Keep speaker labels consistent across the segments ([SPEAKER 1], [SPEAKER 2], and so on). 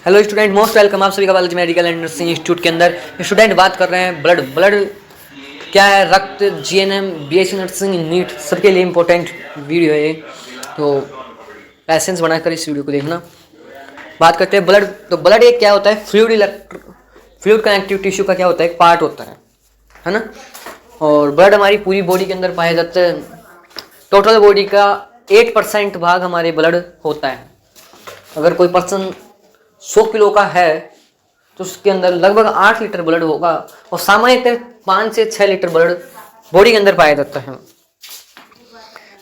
[SPEAKER 1] Hello student, most welcome आप सभी का Balaji medical and nursing institute के अंदर। स्टूडेंट बात कर रहे हैं ब्लड क्या है। रक्त, जीएनएम, बीएससी नर्सिंग, नीट सबके लिए इम्पोर्टेंट वीडियो है ये, तो पैसेंस बनाकर इस वीडियो को देखना। बात करते हैं ब्लड। तो ब्लड एक क्या होता है, फ्लूइड कनेक्टिव टिश्यू का क्या होता है, एक पार्ट होता है ना। और ब्लड हमारी पूरी बॉडी के अंदर पाया जाता है। टोटल बॉडी का 8% भाग हमारे ब्लड होता है। अगर कोई पर्सन 100 किलो का है तो उसके अंदर लगभग 8 लीटर ब्लड होगा और सामान्यतः 5 से 6 लीटर ब्लड बॉडी के अंदर पाया जाता है।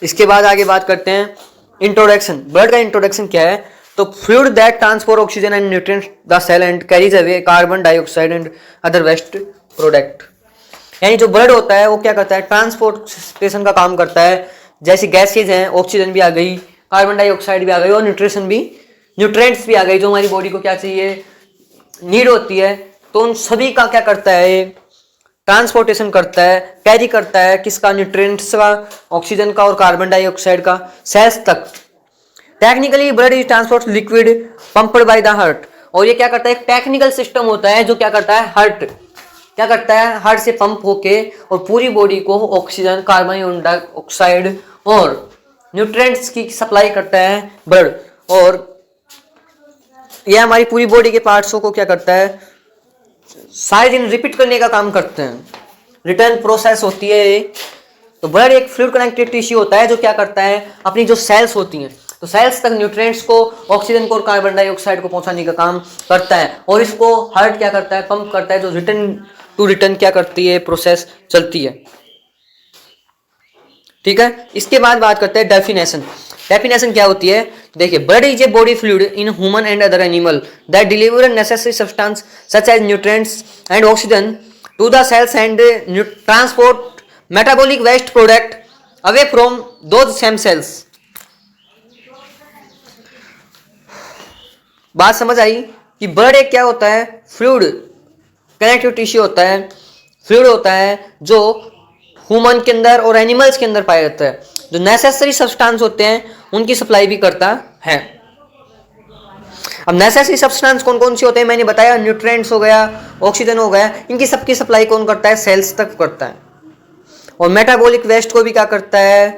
[SPEAKER 1] इसके बाद आगे बात करते हैं इंट्रोडक्शन। ब्लड का इंट्रोडक्शन क्या है, तो fluid that transport oxygen and nutrients the cell and carries away carbon dioxide and other waste product. यानी जो ब्लड होता है वो क्या करता है, ट्रांसपोर्टेशन का काम करता है। जैसे गैसेज हैं, ऑक्सीजन भी आ गई, कार्बन डाइऑक्साइड भी आ गई और न्यूट्रिएंट्स भी आ गई जो हमारी बॉडी को क्या चाहिए, नीड होती है। तो उन सभी का क्या करता है, ट्रांसपोर्टेशन करता है, कैरी करता है। किसका, न्यूट्रिएंट्स का, ऑक्सीजन का और कार्बन डाइऑक्साइड का सेल्स तक। Technically blood is transport liquid pumped by the heart. और ये क्या करता है, एक टेक्निकल सिस्टम होता है जो क्या करता है, हार्ट क्या करता है, हार्ट से पंप होके और पूरी बॉडी को ऑक्सीजन, कार्बन डाइऑक्साइड और न्यूट्रिएंट्स की सप्लाई करता है ब्लड। और यह हमारी पूरी बॉडी के पार्ट्सों को क्या करता है, सारे दिन रिपीट करने का काम करते हैं। रिटर्न प्रोसेस होती है। तो ब्लड एक फ्लूइड कनेक्टिव टिश्यू होता है जो क्या करता है, अपनी जो सेल्स होती हैं तो सेल्स तक न्यूट्रिएंट्स को, ऑक्सीजन को और कार्बन डाइऑक्साइड को पहुंचाने का काम करता है। और इसको हार्ट क्या करता है, पंप करता है, जो रिटर्न क्या करती है, प्रोसेस चलती है। ठीक है। इसके बाद बात करते हैं डेफिनेशन। डेफिनेशन क्या होती है, देखिए, blood is a body fluid in human and other animal that deliver necessary substance such as nutrients and oxygen to the cells and transport metabolic waste product away from those same cells. बात समझ आई कि blood एक क्या होता है, fluid connective tissue होता है, fluid होता है जो ह्यूमन के अंदर और एनिमल्स के अंदर पाया जाता है। जो नेसेसरी सब्सटेंस होते हैं उनकी सप्लाई भी करता है। अब नेसेसरी सब्सटेंस कौन कौन सी होते हैं, मैंने बताया, न्यूट्रिएंट्स हो गया, ऑक्सीजन हो गया, इनकी सबकी सप्लाई कौन करता है, सेल्स तक करता है। और मेटाबॉलिक वेस्ट को भी क्या करता है,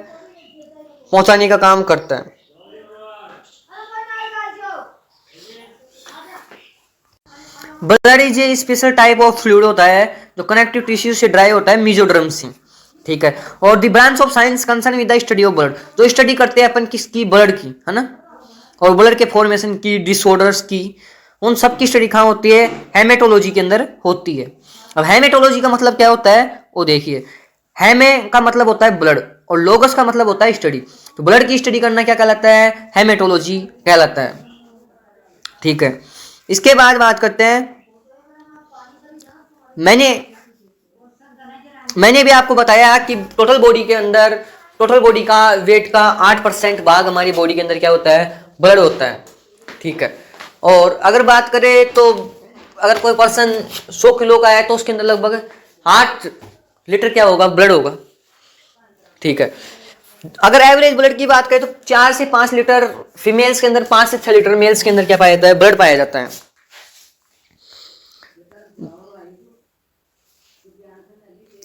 [SPEAKER 1] पहुंचाने का काम करता है। Blood is A special type of fluid होता है जो कनेक्टिव टिश्यू से ड्राई होता है, मेसोडर्म से। ठीक है। और the branch of science concern with the study of blood, जो स्टडी करते हैं अपन किसकी, ब्लड की, है ना। और ब्लड के फॉर्मेशन की, डिसऑर्डर्स की, उन सब की स्टडी कहाँ होती है, हेमेटोलॉजी के अंदर होती है। अब हेमेटोलॉजी का मतलब क्या होता है, वो देखिए, हेमे का मतलब होता है ब्लड और लोगस का मतलब होता है स्टडी। तो ब्लड की स्टडी करना क्या कहलाता है, हेमेटोलॉजी कहलाता है। ठीक है। इसके बाद बात करते हैं, मैंने भी आपको बताया कि टोटल बॉडी का वेट का 8% भाग हमारी बॉडी के अंदर क्या होता है, ब्लड होता है। ठीक है। और अगर बात करें तो अगर कोई पर्सन 100 किलो का है तो उसके अंदर लगभग 8 लीटर क्या होगा, ब्लड होगा। ठीक है। अगर एवरेज ब्लड की बात करें तो 4 से 5 लीटर फीमेल्स के अंदर, 5 से 6 लीटर मेल्स के अंदर क्या पाया जाता है, ब्लड पाया जाता है।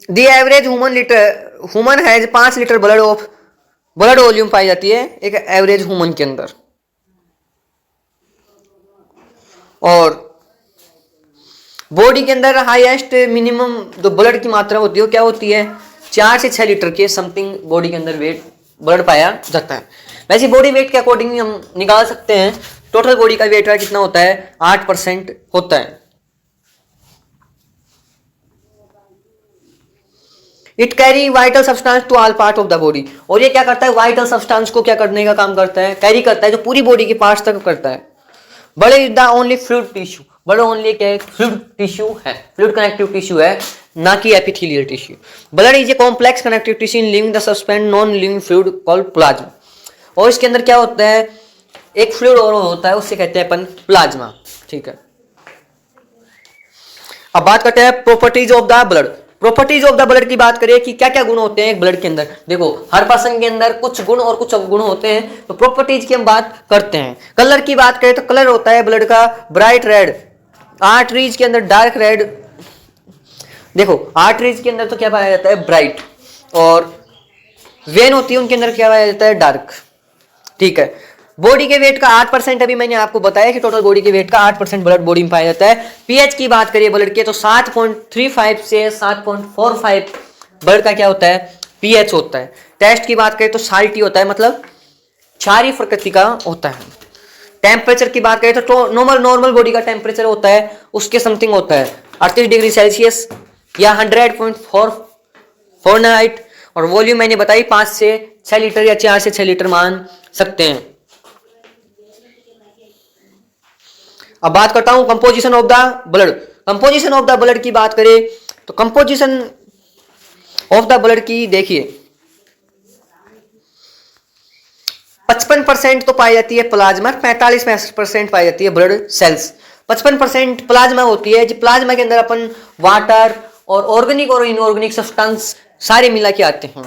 [SPEAKER 1] The average human has 5 litre blood volume पाई जाती है एक एवरेज ह्यूमन के अंदर। और बॉडी के अंदर हाईएस्ट मिनिमम जो ब्लड की मात्रा होती है वो क्या होती है, 4 से 6 लीटर के समथिंग बॉडी के अंदर वेट ब्लड पाया जाता है। वैसे बॉडी वेट के अकॉर्डिंग हम निकाल सकते हैं, टोटल बॉडी का वेट कितना होता है, 8% होता है। It carry vital substance to all part of the body. और ये क्या करता है, वाइटल सब्सटेंस को क्या करने का काम करता है, कैरी करता है, जो पूरी बॉडी के पार्ट्स तक करता है। Blood is the only fluid tissue. Blood only क्या है, फ्लूइड टिश्यू है, फ्लूइड कनेक्टिव टिश्यू है, ना कि epithelial tissue. Blood is a complex connective tissue in living the suspend non living fluid called plasma. और इसके अंदर क्या होता है, एक फ्लूइड और होता है, उससे कहते हैं अपन प्लाज्मा। ठीक है। अब बात करते हैं properties of the blood. Properties of the blood की बात करें कि क्या क्या गुण होते हैं एक ब्लड के अंदर। देखो हर पर्सन के अंदर कुछ गुण और कुछ अवगुण होते हैं, तो प्रॉपर्टीज की हम बात करते हैं। कलर की बात करें तो कलर होता है ब्लड का ब्राइट रेड, आर्टरीज के अंदर डार्क रेड। देखो आर्टरीज के अंदर तो क्या पाया जाता है ब्राइट, और वेन होती है उनके अंदर क्या पाया जाता है डार्क। ठीक है, बॉडी के वेट का 8%, अभी मैंने आपको बताया कि टोटल बॉडी के वेट का 8% ब्लड बॉडी में पाया जाता है। पीएच की बात करिए ब्लड के तो 7.35 से 7.45 ब्लड का क्या होता है पीएच होता है। टेस्ट की बात करें तो साल्टी होता है, मतलब क्षारीय प्रकृति का होता है। टेम्परेचर की बात करें तो नॉर्मल बॉडी का टेम्परेचर होता है उसके समथिंग होता है 38 डिग्री सेल्सियस या 100.4 फ़ारेनहाइट। और वॉल्यूम मैंने बताई 5 से 6 लीटर या 4 से 6 लीटर मान सकते हैं। अब बात करता हूं composition of the blood. Composition of the blood की बात करें तो कंपोजिशन ऑफ द ब्लड की देखिए 55% तो पाई जाती है प्लाज्मा, 45% पाई जाती है ब्लड सेल्स। 55% प्लाज्मा होती है, जो प्लाज्मा के अंदर अपन वाटर और ऑर्गेनिक और इनऑर्गेनिक सब्सटेंस सारे मिला के आते हैं,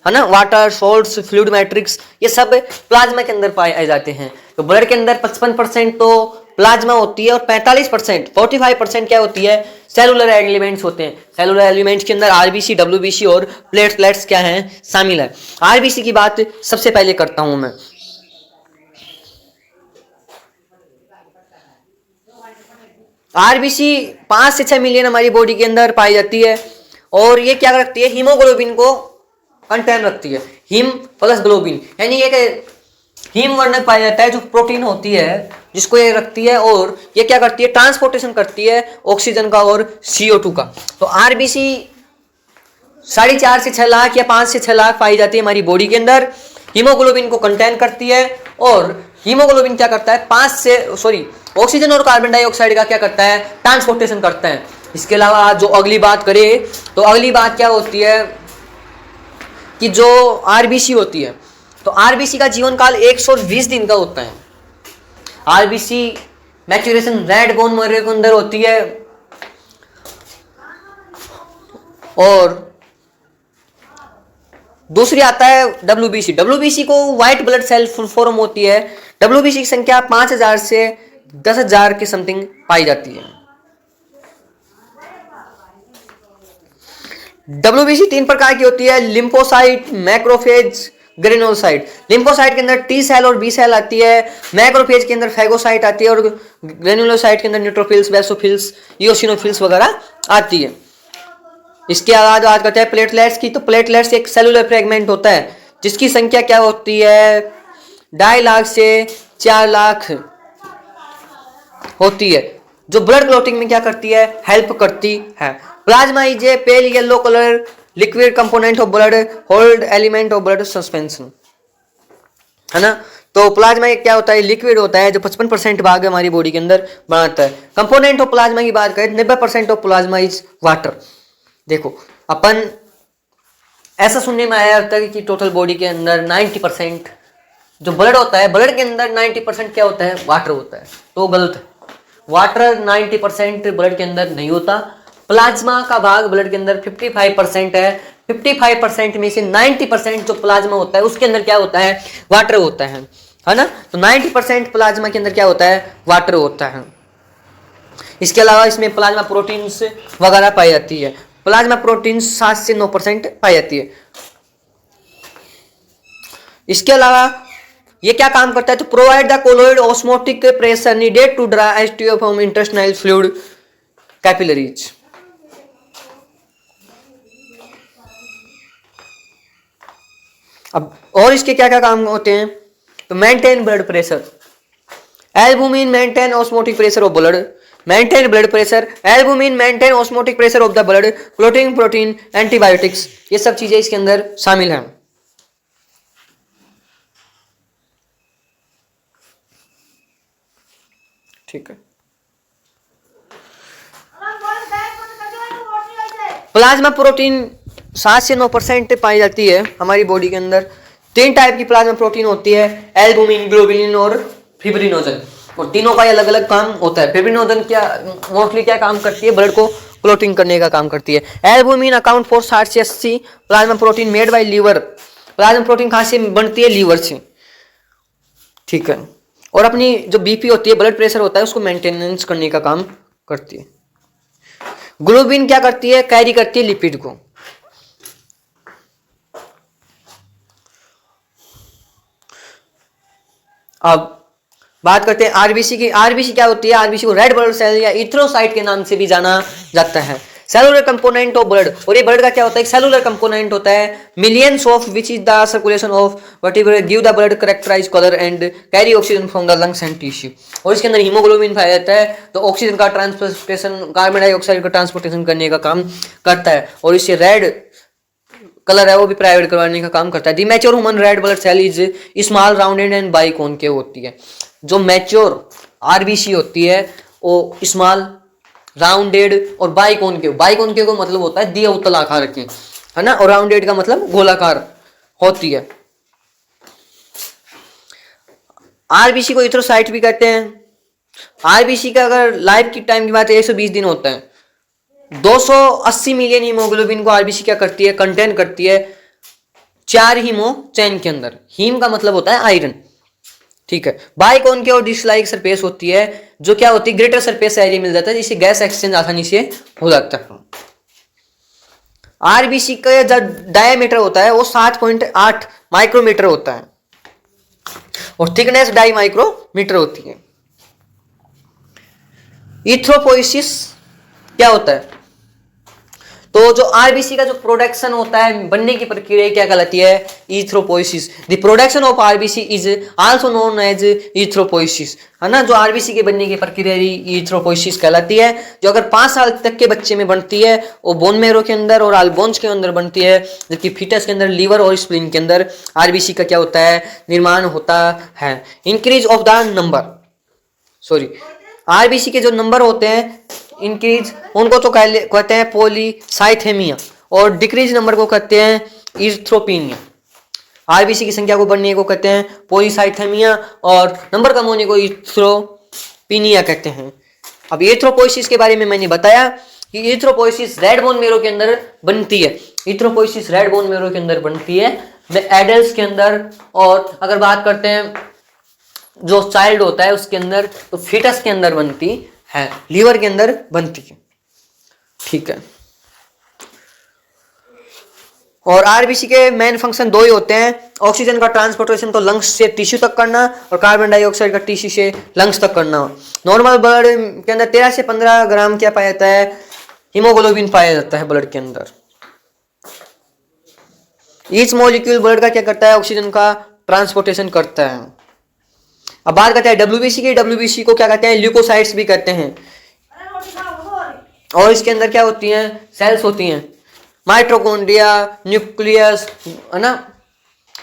[SPEAKER 1] है ना। वाटर, सॉल्ट्स, फ्लूइड मैट्रिक्स ये सब प्लाज्मा के अंदर पाए जाते हैं। तो ब्लड के अंदर 55% तो प्लाज्मा होती है और 45% क्या होती है सेलुलर एलिमेंट्स होते हैं। सेलुलर एलिमेंट्स के अंदर आरबीसी, डब्ल्यूबीसी और प्लेटलेट्स क्या हैं शामिल है। आरबीसी की बात सबसे पहले करता हूं मैं। आरबीसी 5 से 6 मिलियन हमारी बॉडी के अंदर पाई जाती है, और ये क्या रखती है हीमोग्लोबिन को कंटेन रखती है। हीम प्लस ग्लोबिन यानी एक हीम वर्णक पाया जाता है जो प्रोटीन होती है जिसको ये रखती है, और ये क्या करती है ट्रांसपोर्टेशन करती है ऑक्सीजन का और CO2 का। तो आरबीसी 4.5 से 6 लाख या 5 से 6 लाख पाई जाती है हमारी बॉडी के अंदर। हीमोग्लोबिन को कंटेन करती है, और हीमोग्लोबिन क्या करता है ऑक्सीजन और कार्बन डाइऑक्साइड का क्या करता है ट्रांसपोर्टेशन करता है। इसके अलावा जो अगली बात करें तो अगली बात क्या होती है कि जो आरबीसी होती है तो आरबीसी का जीवन काल 120 दिन का होता है। RBC maturation red bone marrow के अंदर होती है, और दूसरी आता है डब्ल्यूबीसी। डब्ल्यूबीसी को व्हाइट ब्लड सेल फॉर्म होती है। डब्ल्यूबीसी की संख्या 5000 से 10,000 के समथिंग पाई जाती है। डब्ल्यूबीसी 3 प्रकार की होती है, लिम्फोसाइट, मैक्रोफेज, ग्रेनुलोसाइट। लिम्फोसाइट के अंदर टी सेल और बी सेल आती है, मैक्रोफेज के अंदर फैगोसाइट आती है, और ग्रेनुलोसाइट के अंदर न्यूट्रोफिल्स, बेसोफिल्स, इओसिनोफिल्स वगैरह आती है। इसके बाद बात करते हैं प्लेटलेट्स की। तो प्लेटलेट्स एक सेलुलर फ्रेगमेंट होता है जिसकी संख्या क्या होती है 2.5 लाख से 4 लाख होती है, जो ब्लड क्लॉटिंग में क्या करती है हेल्प करती है। Plasma is a pale yellow colour liquid component of blood hold element of blood suspension, है ना। तो प्लाज्मा क्या होता है लिक्विड होता है जो 55% भाग हमारी बॉडी के अंदर बनाता है। कंपोनेंट ऑफ प्लाज्मा की बात करें 90% ऑफ प्लाज्मा इज वाटर। देखो अपन ऐसा सुनने में आया था कि टोटल बॉडी के अंदर 90% जो ब्लड होता है, ब्लड के अंदर 90% क्या होता है वाटर होता है, तो गलत है। वाटर 90% ब्लड के अंदर नहीं होता। प्लाज्मा का भाग ब्लड के अंदर 55% है। 55% में से 90% जो प्लाज्मा होता है उसके अंदर क्या होता है वाटर होता है ना। तो 90% प्लाज्मा के अंदर क्या होता है वाटर होता है। इसके अलावा इसमें प्लाज्मा प्रोटीन्स वगैरह पाई जाती है। प्लाज्मा प्रोटीन 7 से 9% पाई जाती है। इसके अलावा ये क्या काम करता है तो provide the colloid osmotic pressure needed to draw एस्टियो फ्रॉम इंटेस्टाइनल फ्लूइड कैपिलरीज। अब और इसके क्या क्या काम होते हैं तो maintain blood pressure, albumin maintain osmotic pressure of blood, maintain blood pressure, albumin maintain osmotic pressure of the blood, clotting protein, antibiotics, ये सब चीजें इसके अंदर शामिल हैं। ठीक है, प्लाज्मा प्रोटीन 7 से 9% पाई जाती है हमारी बॉडी के अंदर। 3 टाइप की प्लाज्मा प्रोटीन होती है, एल्बुमिन, ग्लोबुलिन और फिब्रिनोजन, और तीनों का अलग अलग काम होता है। फिब्रिनोजन क्या मोस्टली क्या काम करती है ब्लड को क्लोटिंग करने का काम करती है। एल्बुमिन अकाउंट फॉर 60 से 80 plasma protein made by liver. Plasma protein कहाँ से बनती है? लीवर से, ठीक है। और अपनी जो बीपी होती है, ब्लड प्रेशर होता है, उसको मेंटेनेंस करने का काम करती है। ग्लोबिन क्या करती है? कैरी करती है लिपिड को। अब बात करते हैं आरबीसी की। आरबीसी क्या होती है? आरबीसी को रेड ब्लड सेल या इथ्रोसाइट के नाम से भी जाना जाता है। सेलुलर कंपोनेंट ऑफ ब्लड, और ये ब्लड का क्या होता है? सेलुलर कंपोनेंट होता है। Millions of which is the circulation of whatever give the blood characterize colour and carry oxygen from the lungs and tissue. और इसके अंदर हीमोग्लोबिन पाया जाता है, तो ऑक्सीजन का ट्रांसपोर्टेशन, कार्बन डाइऑक्साइड का ट्रांसपोर्टेशन करने का काम करता है, और इससे रेड कलर है वो भी प्राइवेट करवाने का काम करता है। The mature human red blood cell is small rounded and biconcave होती है। जो मैच्योर आरबीसी होती है वो स्मॉल राउंडेड और बाइकॉन्केव। बाइकॉन्केव का मतलब होता है दिया उत्तल आकार की, है ना, और राउंडेड का मतलब गोलाकार होती है। आरबीसी को इथ्रोसाइट भी कहते हैं। आरबीसी का अगर लाइफ की टाइम की बात है 120 दिन होता है। 280 मिलियन हीमोग्लोबिन को आरबीसी क्या करती है? कंटेन करती है 4 हीमो चैन के अंदर। हीम का मतलब होता है आयरन, ठीक है। बाइकॉन्केव और डिश लाइक सरफेस होती है, जो क्या होती है? ग्रेटर सरफेस एरिया मिल जाता है, जिससे गैस एक्सचेंज आसानी से हो जाता है। आरबीसी का जो डायमीटर होता है वो 7.8 माइक्रोमीटर होता है, और थिकनेस 2.5 माइक्रोमीटर होती है। इथ्रोपोइसिस क्या होता है? तो जो आरबीसी का जो प्रोडक्शन होता है, बनने की प्रक्रिया क्या कहलाती है? Erythropoiesis. The production of RBC is also known as erythropoiesis, है ना। जो आरबीसी के बनने की प्रक्रिया इथ्रोपोइसिस कहलाती है, जो अगर 5 साल तक के बच्चे में बनती है वो बोन मेरो के अंदर और आल्बोन्स के अंदर बनती है, जबकि फीटस के अंदर लीवर और स्प्लीन के अंदर आरबीसी का क्या होता है? निर्माण होता है। Increase of the number, sorry, RBC के जो नंबर होते हैं इंक्रीज, उनको तो कहते हैं पॉलीसाइथेमिया, और डिक्रीज नंबर को कहते हैं इथ्रोपिनिया। आरबीसी की संख्या को बढ़ने को कहते हैं पॉलीसाइथेमिया, और नंबर कम होने को इथ्रोपिनिया कहते हैं। अब इथ्रोपोइसिस के बारे में मैंने बताया कि इथ्रोपोइसिस रेड बोन मेरो के अंदर बनती है। इथ्रोपोइसिस रेड बोन मेरो के अंदर बनती है एडल्ट्स के अंदर, और अगर बात करते हैं जो चाइल्ड होता है उसके अंदर, तो फीटस के अंदर बनती है, लीवर के अंदर बनती है, ठीक है। और आरबीसी के मेन फंक्शन 2 ही होते हैं। ऑक्सीजन का ट्रांसपोर्टेशन तो लंग्स से टिश्यू तक करना, और कार्बन डाइऑक्साइड का टिश्यू से लंग्स तक करना। नॉर्मल ब्लड के अंदर 13 से 15 ग्राम क्या पाया जाता है? हीमोग्लोबिन पाया जाता है ब्लड के अंदर। ईच मॉलिक्यूल ब्लड का क्या करता है? ऑक्सीजन का ट्रांसपोर्टेशन करता है। अब बात करते हैं डब्ल्यूबीसी की। डब्ल्यूबीसी को क्या कहते हैं? ल्यूकोसाइट्स भी कहते हैं। और इसके अंदर क्या होती हैं? सेल्स होती हैं, माइटोकॉन्ड्रिया, न्यूक्लियस, है ना,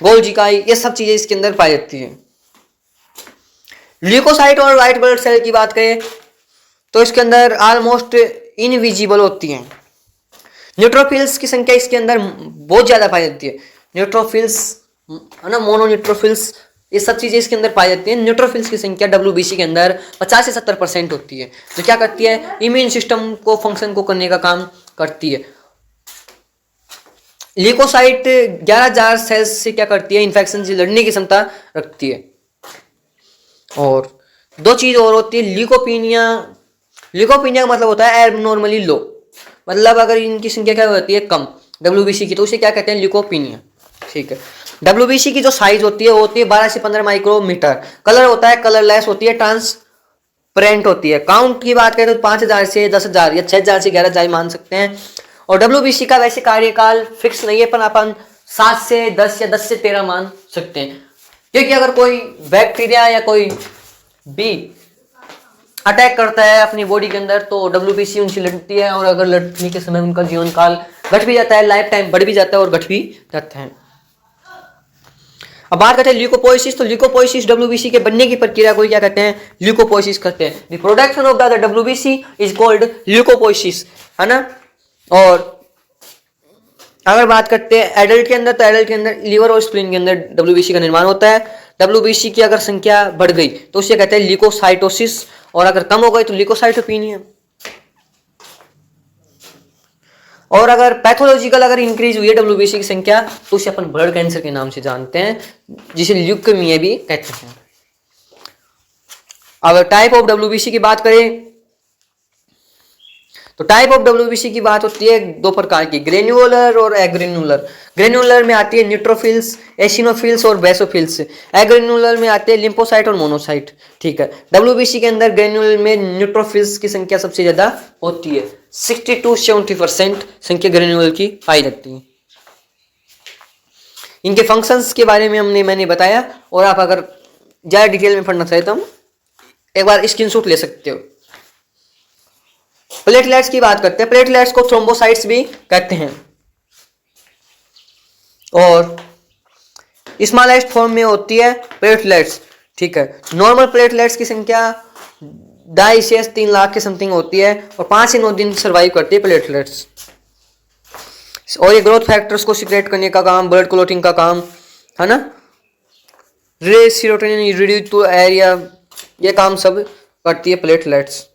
[SPEAKER 1] गोल्गी इकाई, ये सब चीजें इसके अंदर पाई जाती हैं। ल्यूकोसाइट और व्हाइट ब्लड सेल की बात करें तो इसके अंदर ऑलमोस्ट इनविजिबल होती हैं। न्यूट्रोफिल्स की संख्या इसके अंदर बहुत ज्यादा पाई जाती है। न्यूट्रोफिल्स, है ना, मोनोन्यूट्रोफिल्स, ये सब चीजें इसके अंदर पाई जाती हैं। न्यूट्रोफिल्स की संख्या डब्ल्यूबीसी के अंदर 50 से 70% होती है, जो क्या करती है? इम्यून सिस्टम को फंक्शन को करने का काम करती है। ल्यूकोसाइट 11,000 सेल्स से क्या करती है? इन्फेक्शन से लड़ने की क्षमता रखती है। और 2 चीज और होती है, ल्यूकोपीनिया। ल्यूकोपीनिया का मतलब होता है एबनॉर्मली लो, मतलब अगर इनकी संख्या क्या होती है? कम, डब्ल्यूबीसी की, तो उसे क्या कहते हैं? ल्यूकोपीनिया, ठीक है। डब्ल्यूबीसी की जो साइज होती है वो होती है 12 से 15 माइक्रोमीटर। कलर होता है कलरलेस होती है, ट्रांसपेरेंट होती है। काउंट की बात करें तो 5,000 से 10,000 या 6,000 से 11,000 मान सकते हैं। और डब्ल्यूबीसी का वैसे कार्यकाल फिक्स नहीं है, पर अपन 7 से 10 या 10 से 13 मान सकते हैं, क्योंकि अगर कोई बैक्टीरिया या कोई बी अटैक करता है अपनी बॉडी के अंदर तो डब्ल्यूबीसी उनसे लड़ती है, और अगर लड़ने के समय उनका जीवन काल घट भी जाता है, लाइफ टाइम बढ़ भी जाता है और घट भी जाता है। अब बात करते हैं ल्यूकोपोइसिस। तो ल्यूकोपोइसिस डब्ल्यूबीसी के बनने की प्रक्रिया को क्या कहते हैं? ल्यूकोपोइसिस कहते हैं। The production of the WBC is called leukopoiesis, है ना। और अगर बात करते हैं एडल्ट के अंदर, तो एडल्ट के अंदर लीवर और स्प्लीन के अंदर डब्ल्यूबीसी का निर्माण होता है। डब्ल्यूबीसी की अगर संख्या बढ़ गई तो उसे कहते हैं ल्यूकोसाइटोसिस, और अगर कम हो गई तो ल्यूकोसाइटोपिनिया। और अगर पैथोलॉजिकल अगर इंक्रीज हुई है डब्ल्यूबीसी की संख्या तो उसे अपन ब्लड कैंसर के नाम से जानते हैं, जिसे ल्यूकेमिया भी कहते हैं। अगर टाइप ऑफ डब्ल्यूबीसी की बात करें तो टाइप ऑफ डब्ल्यूबीसी की बात होती है दो प्रकार की, ग्रेन्युलर और एग्रेन्युलर। ग्रेन्युलर में आती है न्यूट्रोफिल्स, एसिनोफिल्स और बेसोफिल्स। एग्रेन्युलर में आते हैं लिम्फोसाइट और मोनोसाइट। ठीक है, डब्ल्यूबीसी के अंदर ग्रेन्युलर में न्यूट्रोफिल्स की संख्या सबसे ज्यादा होती है, 60 to 70% संख्या ग्रेन्युलर की पाई जाती है। इनके फंक्शंस के बारे में मैंने बताया, और आप अगर ज्यादा डिटेल में पढ़ना चाहे तो हम एक बार स्क्रीनशॉट ले सकते हो। प्लेटलेट्स की बात करते हैं। प्लेटलेट्स को थ्रोम्बोसाइट्स भी कहते हैं और स्मॉलेस्ट फॉर्म में होती है प्लेटलेट्स। ठीक है, नॉर्मल प्लेटलेट्स की संख्या 2.5 से 3 लाख के समथिंग होती है और 5 से 9 दिन सर्वाइव करती है प्लेटलेट्स। और ये ग्रोथ फैक्टर्स को सिक्रेट करने का काम, ब्लड क्लोटिंग का काम है ना, release serotonin, reduce to area, ये काम सब करती है प्लेटलेट्स।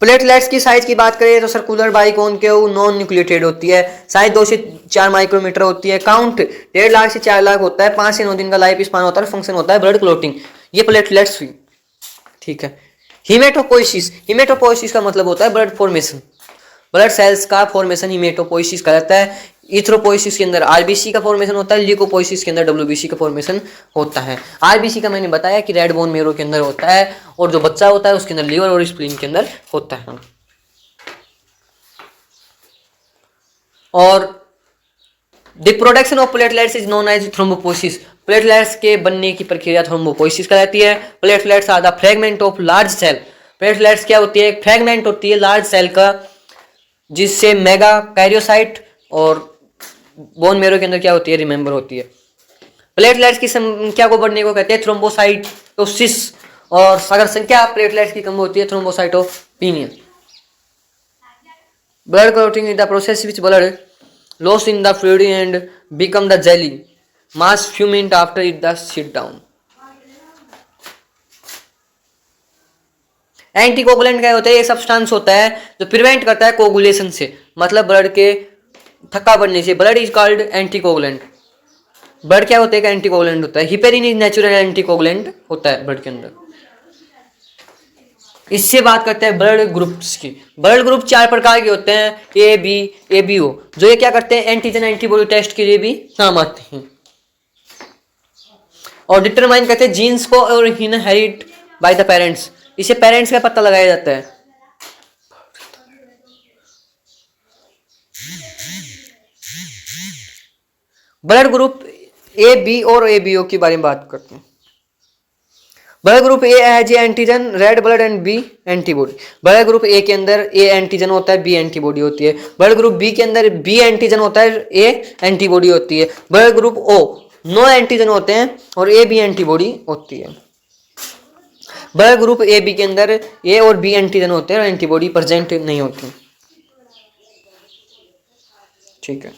[SPEAKER 1] प्लेटलेट्स की साइज की बात करें तो सर्कुलर बाइकॉन्केव नॉन न्यूक्लिएटेड होती है, साइज 2 से 4 माइक्रोमीटर होती है, काउंट 1.5 लाख से 4 लाख होता है, 5 से 9 दिन का लाइफ स्पान होता है, फंक्शन होता है ब्लड क्लोटिंग। ये प्लेटलेट्स हुई। ठीक है, हीमेटोपोइसिस। हीमेटोपोइसिस का मतलब होता है ब्लड फॉर्मेशन, ब्लड सेल्स का फॉर्मेशन हीमेटोपोइसिस कहलाता है। इथ्रोपोइसिस के अंदर आरबीसी का फॉर्मेशन होता है, ल्यूकोपोइसिस के अंदर डब्ल्यूबीसी का फॉर्मेशन होता है। आरबीसी का मैंने बताया कि रेड बोन मेरो के अंदर होता है, और जो बच्चा होता है उसके अंदर लीवर और स्प्लीन के अंदर होता है। और the production of platelets is known as thrombopoiesis. Platelets के बनने की प्रक्रिया थ्रोम्बोपोइसिस कहलाती है। Platelets are the fragment of large cell. Platelets क्या होती है? फ्रेगमेंट होती है लार्ज सेल का, जिससे मेगा कैरियोसाइट और बोन मेरो के अंदर क्या होती है? रिमेंबर होती है। प्लेटलेट्स की संख्या को बढ़ने को कहते हैं थ्रोम्बोसाइटोसिस, और अगर संख्या प्लेटलेट्स की कम होती है thrombocytopenia. Blood clotting is the process which blood loss in the fluid and become the jelly mass few minute after it the sit down. Anticoagulant क्या होता है? ये सब्सटेंस होता है जो प्रिवेंट करता है कोगुलेशन से, मतलब ब्लड के थक्का बनने से। Blood is called anticoagulant. Blood क्या होता है? एंटीकोगुलेंट होता है। हिपेरिन इज नेचुरल एंटीकोगुलेंट होता है ब्लड के अंदर। इससे बात करते हैं ब्लड ग्रुप्स की। ब्लड ग्रुप 4 प्रकार के होते हैं, A B A B O, जो ये क्या करते हैं? एंटीजन एंटीबॉडी टेस्ट के लिए भी काम आते हैं और डिटरमाइन करते हैं जीन्स को और इनहेरिट बाय द पेरेंट्स। इसे पेरेंट्स का पता लगाया जाता है। ब्लड ग्रुप ए बी और ए बी ओ के बारे में बात करते हैं। Blood group A has antigen, red blood and B antibody. Blood group A के अंदर ए एंटीजन होता है, बी एंटीबॉडी होती है। ब्लड ग्रुप बी के अंदर बी एंटीजन होता है, ए एंटीबॉडी होती है। Blood group O no antigen होते हैं और ए बी एंटीबॉडी होती है। ब्लड ग्रुप ए बी के अंदर ए और बी एंटीजन होते हैं और एंटीबॉडी प्रेजेंट नहीं होती। ठीक है,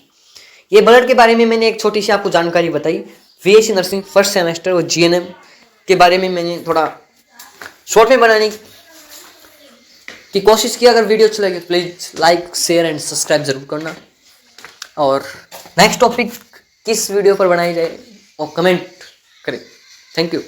[SPEAKER 1] ये ब्लड के बारे में मैंने एक छोटी सी आपको जानकारी बताई। बीएससी नर्सिंग फर्स्ट सेमेस्टर और जीएनएम के बारे में मैंने थोड़ा शॉर्ट में बनाने की कोशिश की। अगर वीडियो अच्छा लगे please like share and subscribe जरूर करना, और नेक्स्ट टॉपिक किस वीडियो पर बनाई जाए और कमेंट करें। Thank you.